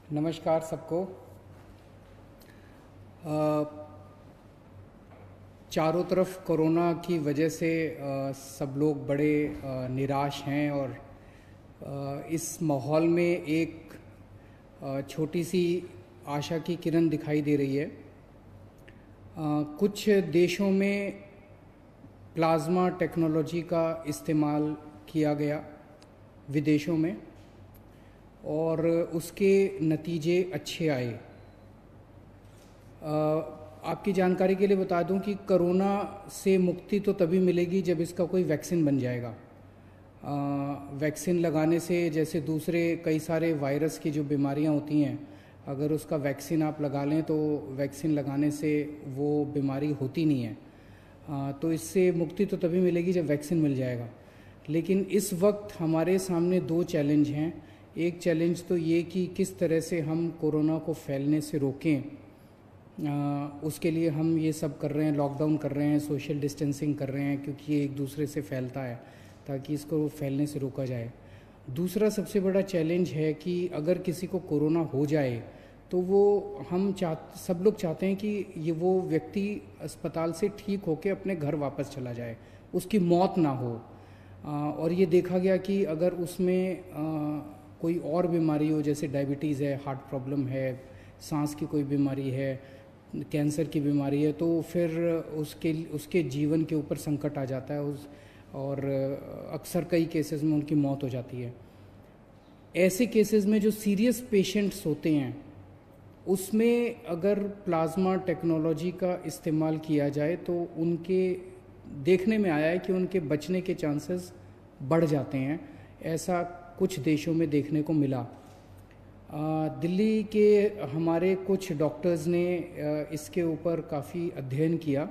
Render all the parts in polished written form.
नमस्कार सबको। चारों तरफ कोरोना की वजह से सब लोग बड़े निराश हैं और इस माहौल में एक छोटी सी आशा की किरण दिखाई दे रही है। कुछ देशों में प्लाज्मा टेक्नोलॉजी का इस्तेमाल किया गया विदेशों में और उसके नतीजे अच्छे आए। आपकी जानकारी के लिए बता दूं कि कोरोना से मुक्ति तो तभी मिलेगी जब इसका कोई वैक्सीन बन जाएगा। वैक्सीन लगाने से जैसे दूसरे कई सारे वायरस की जो बीमारियां होती हैं, अगर उसका वैक्सीन आप लगा लें तो वैक्सीन लगाने से वो बीमारी होती नहीं है। तो इससे मुक्ति तो तभी मिलेगी जब वैक्सीन मिल जाएगा। लेकिन इस वक्त हमारे सामने दो चैलेंज हैं। एक चैलेंज तो ये कि किस तरह से हम कोरोना को फैलने से रोकें। उसके लिए हम ये सब कर रहे हैं, लॉकडाउन कर रहे हैं, सोशल डिस्टेंसिंग कर रहे हैं, क्योंकि ये एक दूसरे से फैलता है, ताकि इसको फैलने से रोका जाए। दूसरा सबसे बड़ा चैलेंज है कि अगर किसी को कोरोना हो जाए तो वो सब लोग चाहते हैं कि ये वो व्यक्ति अस्पताल से ठीक होकर अपने घर वापस चला जाए, उसकी मौत ना हो। और ये देखा गया कि अगर उसमें कोई और बीमारी हो, जैसे डायबिटीज़ है, हार्ट प्रॉब्लम है, सांस की कोई बीमारी है, कैंसर की बीमारी है, तो फिर उसके जीवन के ऊपर संकट आ जाता है और अक्सर कई केसेस में उनकी मौत हो जाती है। ऐसे केसेस में जो सीरियस पेशेंट्स होते हैं उसमें अगर प्लाज्मा टेक्नोलॉजी का इस्तेमाल किया जाए तो उनके देखने में आया है कि उनके बचने के चांसेस बढ़ जाते हैं। ऐसा कुछ देशों में देखने को मिला। दिल्ली के हमारे कुछ डॉक्टर्स ने इसके ऊपर काफ़ी अध्ययन किया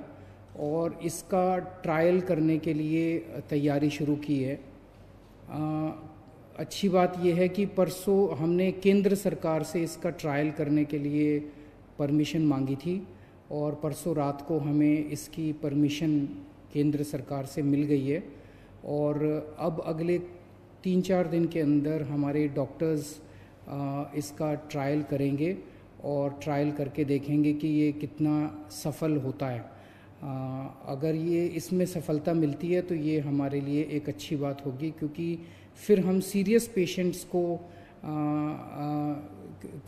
और इसका ट्रायल करने के लिए तैयारी शुरू की है। अच्छी बात यह है कि परसों हमने केंद्र सरकार से इसका ट्रायल करने के लिए परमिशन मांगी थी और परसों रात को हमें इसकी परमिशन केंद्र सरकार से मिल गई है। और अब अगले 3-4 दिन के अंदर हमारे डॉक्टर्स इसका ट्रायल करेंगे और ट्रायल करके देखेंगे कि ये कितना सफल होता है। अगर ये इसमें सफलता मिलती है तो ये हमारे लिए एक अच्छी बात होगी, क्योंकि फिर हम सीरियस पेशेंट्स को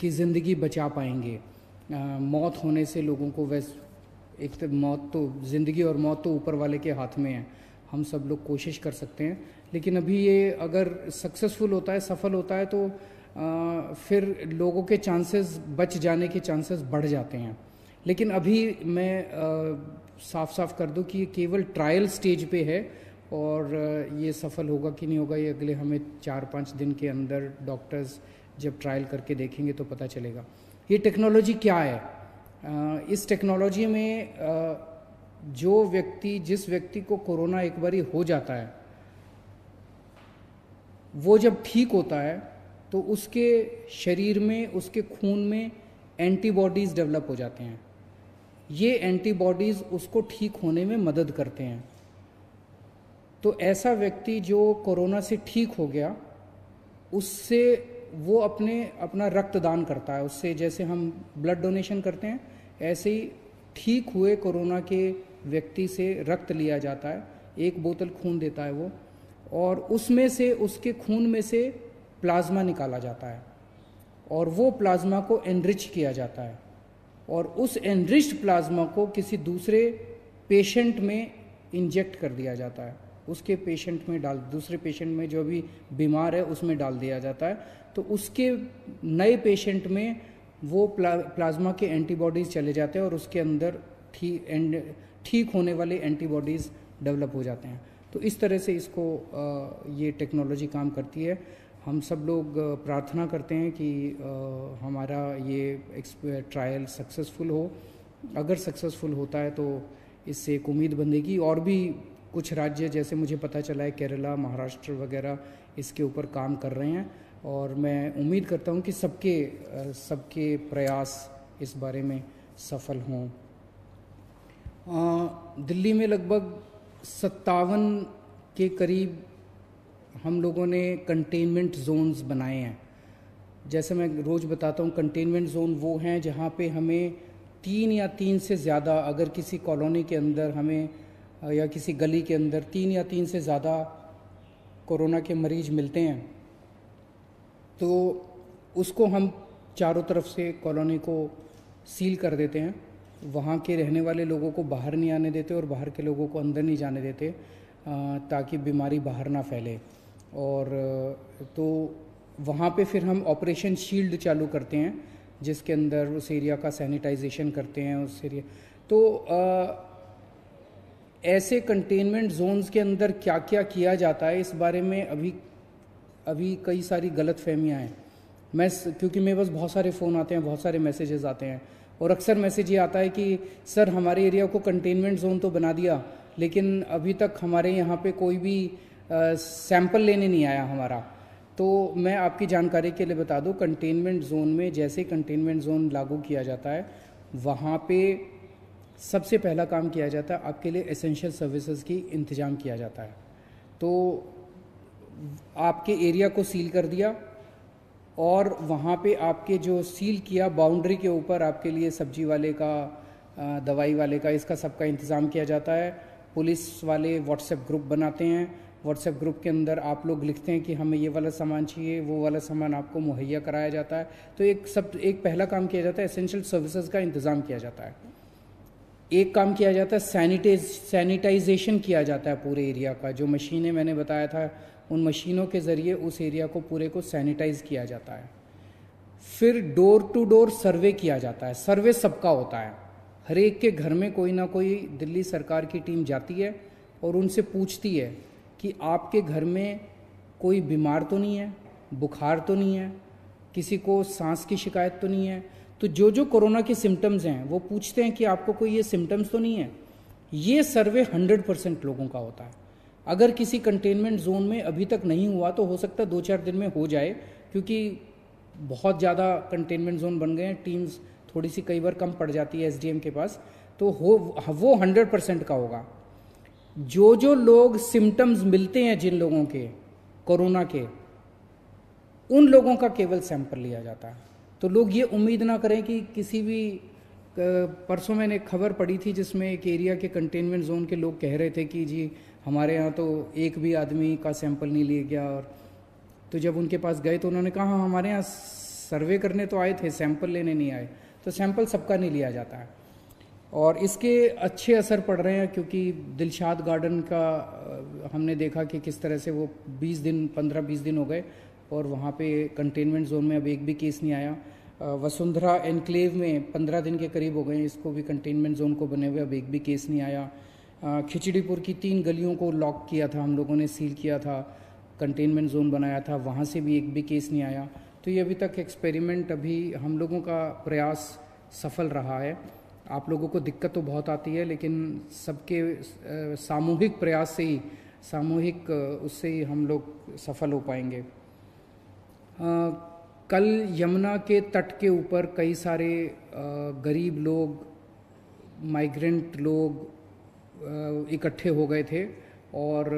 की ज़िंदगी बचा पाएंगे। मौत होने से लोगों को एक तो मौत तो ज़िंदगी और मौत तो ऊपर वाले के हाथ में है। हम सब लोग कोशिश कर सकते हैं, लेकिन अभी ये अगर सक्सेसफुल होता है, सफल होता है, तो फिर लोगों के चांसेस बच जाने के चांसेस बढ़ जाते हैं। लेकिन अभी मैं साफ साफ कर दूं कि ये केवल ट्रायल स्टेज पे है और ये सफल होगा कि नहीं होगा ये अगले हमें 4-5 दिन के अंदर डॉक्टर्स जब ट्रायल करके देखेंगे तो पता चलेगा। ये टेक्नोलॉजी क्या है? इस टेक्नोलॉजी में जिस व्यक्ति को कोरोना एक बारी हो जाता है, वो जब ठीक होता है तो उसके शरीर में, उसके खून में एंटीबॉडीज़ डेवलप हो जाते हैं। ये एंटीबॉडीज़ उसको ठीक होने में मदद करते हैं। तो ऐसा व्यक्ति जो कोरोना से ठीक हो गया, उससे वो अपना रक्तदान करता है। उससे जैसे हम ब्लड डोनेशन करते हैं, ऐसे ही ठीक हुए कोरोना के व्यक्ति से रक्त लिया जाता है। 1 बोतल खून देता है वो, और उसमें से, उसके खून में से प्लाज्मा निकाला जाता है और वो प्लाज्मा को एनरिच किया जाता है और उस एनरिच्ड प्लाज्मा को किसी दूसरे पेशेंट में इंजेक्ट कर दिया जाता है। उसके पेशेंट में दूसरे पेशेंट में जो भी बीमार है उसमें डाल दिया जाता है। तो उसके नए पेशेंट में वो प्लाज्मा के एंटीबॉडीज़ चले जाते हैं और उसके अंदर ठीक होने वाले एंटीबॉडीज़ डेवलप हो जाते हैं। तो इस तरह से ये टेक्नोलॉजी काम करती है। हम सब लोग प्रार्थना करते हैं कि हमारा ये ट्रायल सक्सेसफुल हो। अगर सक्सेसफुल होता है तो इससे एक उम्मीद बंधेगी। और भी कुछ राज्य, जैसे मुझे पता चला है केरला, महाराष्ट्र वगैरह इसके ऊपर काम कर रहे हैं और मैं उम्मीद करता हूं कि सबके प्रयास इस बारे में सफल हों। दिल्ली में लगभग 57 के करीब हम लोगों ने कंटेनमेंट जोन्स बनाए हैं। जैसे मैं रोज़ बताता हूँ, कंटेनमेंट जोन वो हैं जहाँ पे हमें 3 या 3 से ज़्यादा, अगर किसी कॉलोनी के अंदर हमें या किसी गली के अंदर 3 या 3 से ज़्यादा कोरोना के मरीज मिलते हैं, तो उसको हम चारों तरफ से कॉलोनी को सील कर देते हैं। वहाँ के रहने वाले लोगों को बाहर नहीं आने देते और बाहर के लोगों को अंदर नहीं जाने देते, ताकि बीमारी बाहर ना फैले। और तो वहाँ पे फिर हम ऑपरेशन शील्ड चालू करते हैं, जिसके अंदर उस एरिया का सैनिटाइजेशन करते हैं उस एरिया। तो ऐसे कंटेनमेंट जोन्स के अंदर क्या क्या किया जाता है, इस बारे में अभी कई सारी गलत फहमियाँ हैं। क्योंकि मेरे पास बहुत सारे फ़ोन आते हैं, बहुत सारे मैसेजेस आते हैं, और अक्सर मैसेज ये आता है कि सर हमारे एरिया को कंटेनमेंट जोन तो बना दिया, लेकिन अभी तक हमारे यहाँ पे कोई भी सैंपल लेने नहीं आया हमारा। तो मैं आपकी जानकारी के लिए बता दूं, कंटेनमेंट जोन में जैसे कंटेनमेंट जोन लागू किया जाता है, वहाँ पे सबसे पहला काम किया जाता है, आपके लिए एसेंशियल सर्विसेज की इंतज़ाम किया जाता है। तो आपके एरिया को सील कर दिया, और वहाँ पे आपके जो सील किया बाउंड्री के ऊपर आपके लिए सब्जी वाले का, दवाई वाले का, इसका सबका इंतज़ाम किया जाता है। पुलिस वाले व्हाट्सएप ग्रुप बनाते हैं, व्हाट्सएप ग्रुप के अंदर आप लोग लिखते हैं कि हमें ये वाला सामान चाहिए, वो वाला सामान आपको मुहैया कराया जाता है। तो एक पहला काम किया जाता है, एसेंशियल सर्विसेज का इंतज़ाम किया जाता है। एक काम किया जाता है, सैनिटाइजेशन किया जाता है पूरे एरिया का। जो मशीनें मैंने बताया था, उन मशीनों के ज़रिए उस एरिया को पूरे को सैनिटाइज किया जाता है। फिर डोर टू डोर सर्वे किया जाता है। सर्वे सबका होता है, हर एक के घर में कोई ना कोई दिल्ली सरकार की टीम जाती है और उनसे पूछती है कि आपके घर में कोई बीमार तो नहीं है, बुखार तो नहीं है, किसी को सांस की शिकायत तो नहीं है। तो जो कोरोना के सिम्टम्स हैं वो पूछते हैं कि आपको कोई ये सिम्टम्स तो नहीं है। ये सर्वे 100% लोगों का होता है। अगर किसी कंटेनमेंट जोन में अभी तक नहीं हुआ तो हो सकता है 2-4 दिन में हो जाए, क्योंकि बहुत ज़्यादा कंटेनमेंट जोन बन गए हैं, टीम्स थोड़ी सी कई बार कम पड़ जाती है एसडीएम के पास, तो वो 100% का होगा। जो लोग सिम्टम्स मिलते हैं जिन लोगों के कोरोना के, उन लोगों का केवल सैंपल लिया जाता है। तो लोग ये उम्मीद ना करें कि किसी भी, परसों मैंने एक खबर पढ़ी थी जिसमें एक एरिया के कंटेनमेंट जोन के लोग कह रहे थे कि जी हमारे यहाँ तो एक भी आदमी का सैंपल नहीं लिया गया। और तो जब उनके पास गए तो उन्होंने कहा हाँ, हमारे यहाँ सर्वे करने तो आए थे, सैंपल लेने नहीं आए। तो सैंपल सबका नहीं लिया जाता है, और इसके अच्छे असर पड़ रहे हैं। क्योंकि दिलशाद गार्डन का हमने देखा कि किस तरह से वो 15-20 दिन हो गए और वहाँ पे कंटेनमेंट जोन में अब एक भी केस नहीं आया। वसुंधरा एनक्लेव में 15 दिन के करीब हो गए, इसको भी कंटेनमेंट जोन को बने हुए, अब एक भी केस नहीं आया। खिचड़ीपुर की 3 गलियों को लॉक किया था हम लोगों ने, सील किया था, कंटेनमेंट जोन बनाया था, वहाँ से भी एक भी केस नहीं आया। तो ये अभी तक एक्सपेरिमेंट, अभी हम लोगों का प्रयास सफल रहा है। आप लोगों को दिक्कत तो बहुत आती है, लेकिन सबके सामूहिक प्रयास से ही, सामूहिक उससे ही हम लोग सफल हो पाएंगे। कल यमुना के तट के ऊपर कई सारे गरीब लोग, माइग्रेंट लोग इकट्ठे हो गए थे, और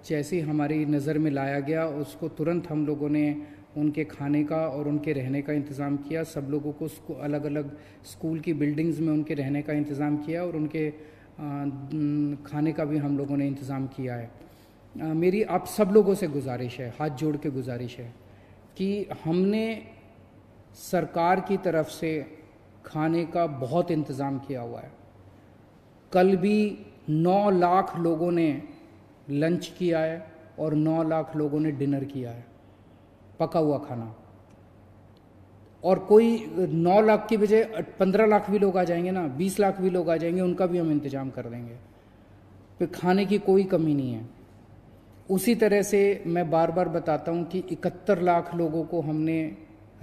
जैसे ही हमारी नज़र में लाया गया उसको तुरंत हम लोगों ने उनके खाने का और उनके रहने का इंतज़ाम किया। सब लोगों को अलग अलग स्कूल की बिल्डिंग्स में उनके रहने का इंतज़ाम किया, और उनके खाने का भी हम लोगों ने इंतज़ाम किया है। मेरी आप सब लोगों से गुजारिश है, हाथ जोड़ के गुजारिश है, कि हमने सरकार की तरफ से खाने का बहुत इंतज़ाम किया हुआ है। कल भी 9 लाख लोगों ने लंच किया है और 9 लाख लोगों ने डिनर किया है, पका हुआ खाना। और कोई 9 लाख की बजाय 15 लाख भी लोग आ जाएंगे ना, 20 लाख भी लोग आ जाएंगे, उनका भी हम इंतज़ाम कर देंगे। फिर खाने की कोई कमी नहीं है। उसी तरह से मैं बार बार बताता हूँ कि 71 लाख लोगों को हमने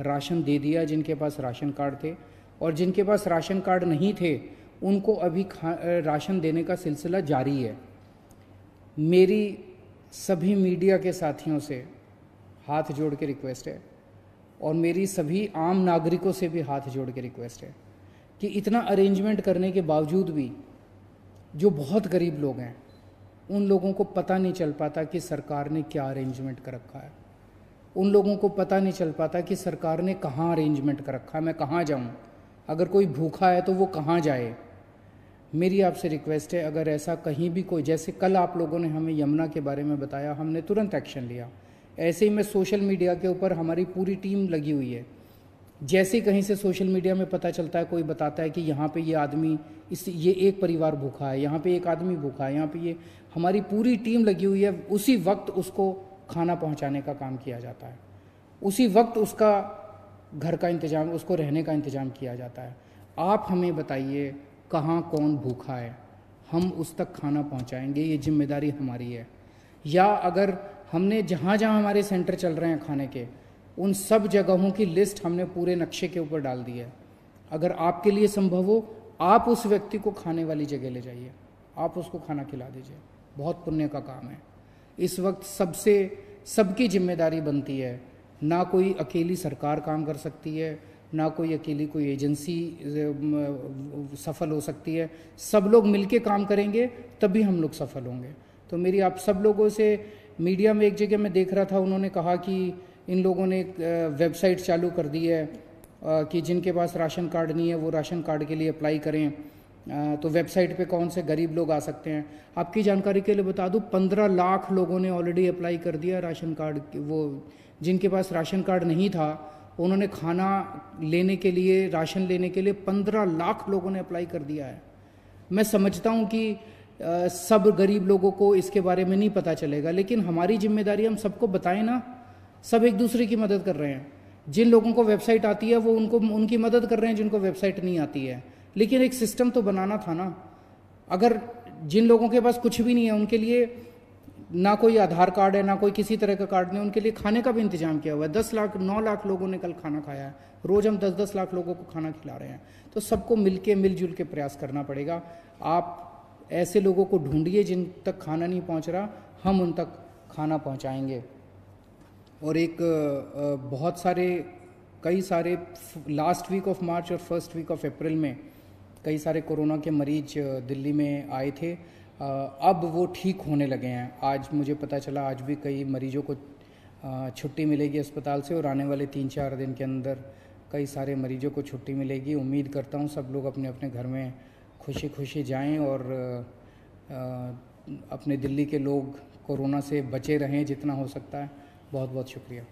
राशन दे दिया, जिनके पास राशन कार्ड थे, और जिनके पास राशन कार्ड नहीं थे उनको अभी राशन देने का सिलसिला जारी है। मेरी सभी मीडिया के साथियों से हाथ जोड़ के रिक्वेस्ट है, और मेरी सभी आम नागरिकों से भी हाथ जोड़ के रिक्वेस्ट है कि इतना अरेंजमेंट करने के बावजूद भी जो बहुत गरीब लोग हैं उन लोगों को पता नहीं चल पाता कि सरकार ने क्या अरेंजमेंट कर रखा है। उन लोगों को पता नहीं चल पाता कि सरकार ने कहाँ अरेंजमेंट कर रखा है, मैं कहाँ जाऊँ, अगर कोई भूखा है तो वो कहाँ जाए। मेरी आपसे रिक्वेस्ट है, अगर ऐसा कहीं भी कोई, जैसे कल आप लोगों ने हमें यमुना के बारे में बताया, हमने तुरंत एक्शन लिया। ऐसे ही मैं सोशल मीडिया के ऊपर हमारी पूरी टीम लगी हुई है। जैसे कहीं से सोशल मीडिया में पता चलता है, कोई बताता है कि यहाँ पे ये आदमी, ये एक परिवार भूखा है, यहाँ पे एक आदमी भूखा है, यहाँ पे ये, हमारी पूरी टीम लगी हुई है। उसी वक्त उसको खाना पहुँचाने का काम किया जाता है, उसी वक्त उसका घर का इंतज़ाम, उसको रहने का इंतज़ाम किया जाता है। आप हमें बताइए कहाँ कौन भूखा है, हम उस तक खाना पहुँचाएंगे, ये जिम्मेदारी हमारी है। या अगर हमने जहाँ जहाँ हमारे सेंटर चल रहे हैं खाने के, उन सब जगहों की लिस्ट हमने पूरे नक्शे के ऊपर डाल दी है। अगर आपके लिए संभव हो, आप उस व्यक्ति को खाने वाली जगह ले जाइए, आप उसको खाना खिला दीजिए, बहुत पुण्य का काम है। इस वक्त सबकी जिम्मेदारी बनती है, ना कोई अकेली सरकार काम कर सकती है, ना कोई अकेली कोई एजेंसी सफल हो सकती है। सब लोग मिलके काम करेंगे तभी हम लोग सफल होंगे। तो मेरी आप सब लोगों से, मीडिया में एक जगह मैं देख रहा था, उन्होंने कहा कि इन लोगों ने एक वेबसाइट चालू कर दी है कि जिनके पास राशन कार्ड नहीं है वो राशन कार्ड के लिए अप्लाई करें। तो वेबसाइट पे कौन से गरीब लोग आ सकते हैं। आपकी जानकारी के लिए बता दूं, 15 लाख लोगों ने ऑलरेडी अप्लाई कर दिया राशन कार्ड। वो जिनके पास राशन कार्ड नहीं था, उन्होंने खाना लेने के लिए, राशन लेने के लिए 15 लाख लोगों ने अप्लाई कर दिया है। मैं समझता हूं कि सब गरीब लोगों को इसके बारे में नहीं पता चलेगा, लेकिन हमारी जिम्मेदारी, हम सबको बताएं ना। सब एक दूसरे की मदद कर रहे हैं। जिन लोगों को वेबसाइट आती है वो उनकी मदद कर रहे हैं जिनको वेबसाइट नहीं आती है। लेकिन एक सिस्टम तो बनाना था ना। अगर जिन लोगों के पास कुछ भी नहीं है, उनके लिए ना कोई आधार कार्ड है, ना कोई किसी तरह का कार्ड नहीं, उनके लिए खाने का भी इंतजाम किया हुआ है। 9 लाख लोगों ने कल खाना खाया है। रोज हम 10 लाख लोगों को खाना खिला रहे हैं। तो सबको मिलजुल के प्रयास करना पड़ेगा। आप ऐसे लोगों को ढूंढिए जिन तक खाना नहीं पहुंच रहा, हम उन तक खाना पहुंचाएंगे। और एक कई सारे लास्ट वीक ऑफ मार्च और फर्स्ट वीक ऑफ अप्रैल में कई सारे कोरोना के मरीज दिल्ली में आए थे। अब वो ठीक होने लगे हैं। आज मुझे पता चला, आज भी कई मरीजों को छुट्टी मिलेगी अस्पताल से, और आने वाले 3-4 दिन के अंदर कई सारे मरीजों को छुट्टी मिलेगी। उम्मीद करता हूँ सब लोग अपने अपने घर में खुशी खुशी जाएं और अपने दिल्ली के लोग कोरोना से बचे रहें जितना हो सकता है। बहुत बहुत शुक्रिया।